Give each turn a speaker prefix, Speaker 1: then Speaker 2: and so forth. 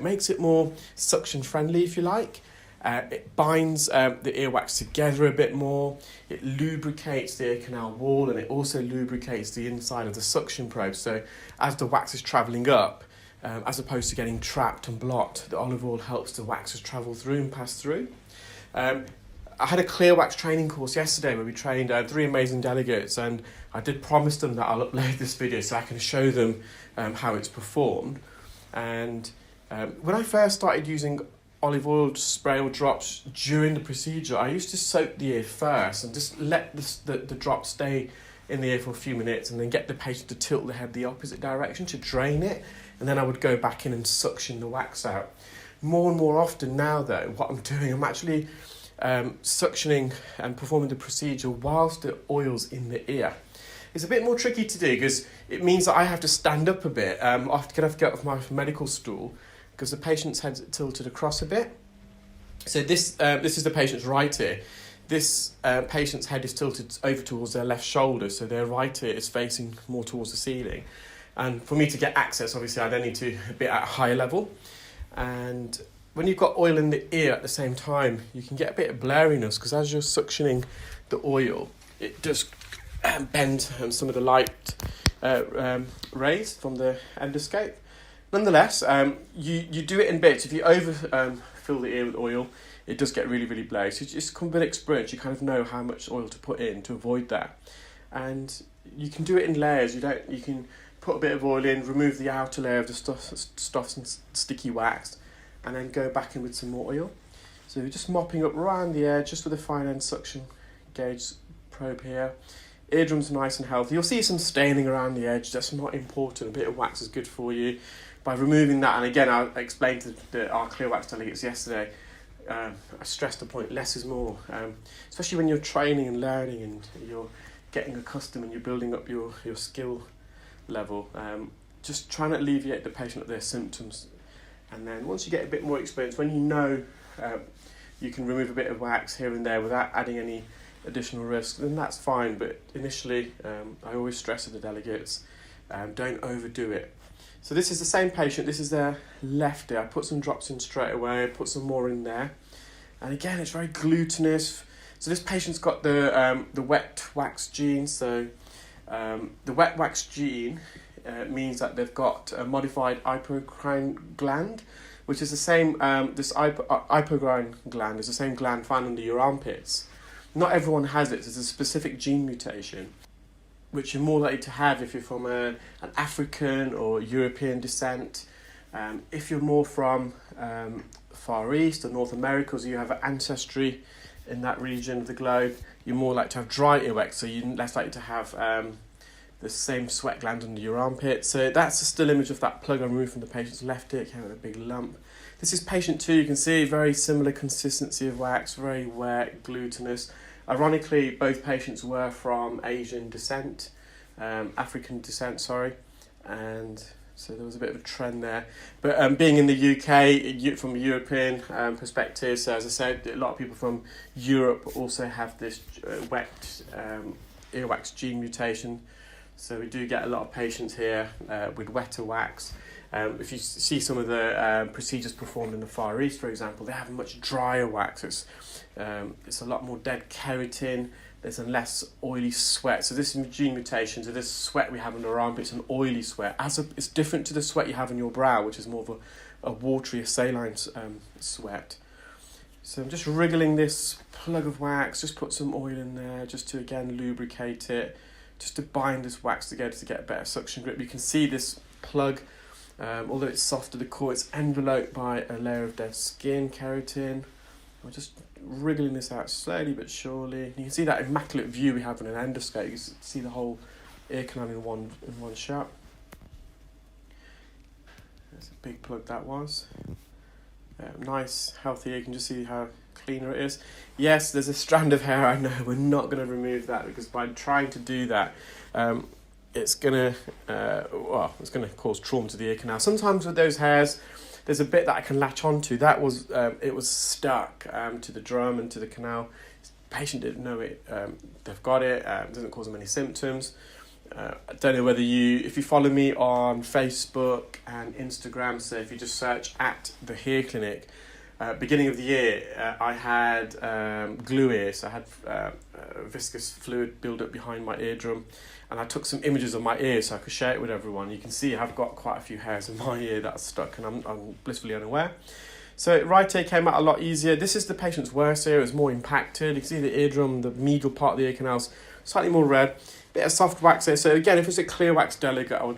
Speaker 1: makes it more suction friendly, if you like. It binds the earwax together a bit more. It lubricates the ear canal wall, and it also lubricates the inside of the suction probe. So as the wax is travelling up, as opposed to getting trapped and blocked, the olive oil helps the waxes travel through and pass through. I had a clear wax training course yesterday where we trained 3 amazing delegates, and I did promise them that I'll upload this video so I can show them how it's performed. And when I first started using olive oil spray or drops during the procedure, I used to soak the ear first and just let the drop stay in the ear for a few minutes, and then get the patient to tilt the head the opposite direction to drain it, and then I would go back in and suction the wax out. More and more often now though, what I'm doing, I'm actually suctioning and performing the procedure whilst the oil's in the ear. It's a bit more tricky to do because it means that I have to stand up a bit. I have to get off my medical stool because the patient's head's tilted across a bit. So this is the patient's right ear. This patient's head is tilted over towards their left shoulder, so their right ear is facing more towards the ceiling. And for me to get access, obviously, I then need to be at a higher level. And when you've got oil in the ear at the same time, you can get a bit of blurriness because as you're suctioning the oil, it does bend some of the light rays from the endoscope. Nonetheless, you do it in bits. If you fill the ear with oil, it does get really, really blurry. So just come with experience, you kind of know how much oil to put in to avoid that. And you can do it in layers. You can put a bit of oil in, remove the outer layer of the stuff and sticky wax, and then go back in with some more oil. So you're just mopping up around the edge, just with a fine end suction gauge probe here. Eardrums are nice and healthy. You'll see some staining around the edge. That's not important. A bit of wax is good for you. By removing that, and again, I explained to our clear wax delegates yesterday, I stressed the point, less is more. Especially when you're training and learning and you're getting accustomed and you're building up your skill level. Just trying to alleviate the patient of their symptoms. And then once you get a bit more experience, when you know you can remove a bit of wax here and there without adding any additional risk, then that's fine. But initially, I always stress to the delegates, don't overdo it. So this is the same patient, this is their left ear. I put some drops in straight away, put some more in there. And again, it's very glutinous. So this patient's got the wet wax gene. So the wet wax gene means that they've got a modified hypocrine gland, which is the same, this hypocrine gland is the same gland found under your armpits. Not everyone has it, it's a specific gene mutation, which you're more likely to have if you're from an African or European descent. If you're more from Far East or North America, so you have an ancestry in that region of the globe, you're more likely to have dry earwax, so you're less likely to have the same sweat gland under your armpit. So that's a still image of that plug I removed from the patient's left ear, came with a big lump. This is patient 2, you can see very similar consistency of wax, very wet, glutinous. Ironically, both patients were from Asian descent, African descent, sorry, and so there was a bit of a trend there. But being in the UK, from a European perspective, so as I said, a lot of people from Europe also have this wet earwax gene mutation. So we do get a lot of patients here with wetter wax. If you see some of the procedures performed in the Far East, for example, they have much drier wax. It's a lot more dead keratin. There's a less oily sweat. So this is gene mutation. So this sweat we have on our armpits, an oily sweat. It's different to the sweat you have on your brow, which is more of a watery, a saline sweat. So I'm just wriggling this plug of wax. Just put some oil in there, just to again lubricate it, just to bind this wax together to get a better suction grip. You can see this plug. Although it's soft to the core, it's enveloped by a layer of dead skin, keratin. I'm just wriggling this out slowly but surely. You can see that immaculate view we have on an endoscope. You can see the whole ear canal in one shot. That's a big plug that was. Nice, healthy ear. You can just see how cleaner it is. Yes, there's a strand of hair. I know we're not going to remove that because by trying to do that, it's gonna cause trauma to the ear canal. Sometimes with those hairs, there's a bit that I can latch onto. That was it was stuck to the drum and to the canal. The patient didn't know it. They've got it. It doesn't cause them any symptoms. I don't know if you follow me on Facebook and Instagram, so if you just search at the Hair Clinic, beginning of the year, I had glue ear, so I had viscous fluid build up behind my eardrum, and I took some images of my ear so I could share it with everyone. You can see I've got quite a few hairs in my ear that are stuck, and I'm blissfully unaware. So right ear came out a lot easier. This is the patient's worst ear. It was more impacted. You can see the eardrum, the medial part of the ear canal's slightly more red. Bit of soft wax there. So again, if it's a clear wax delegate, I would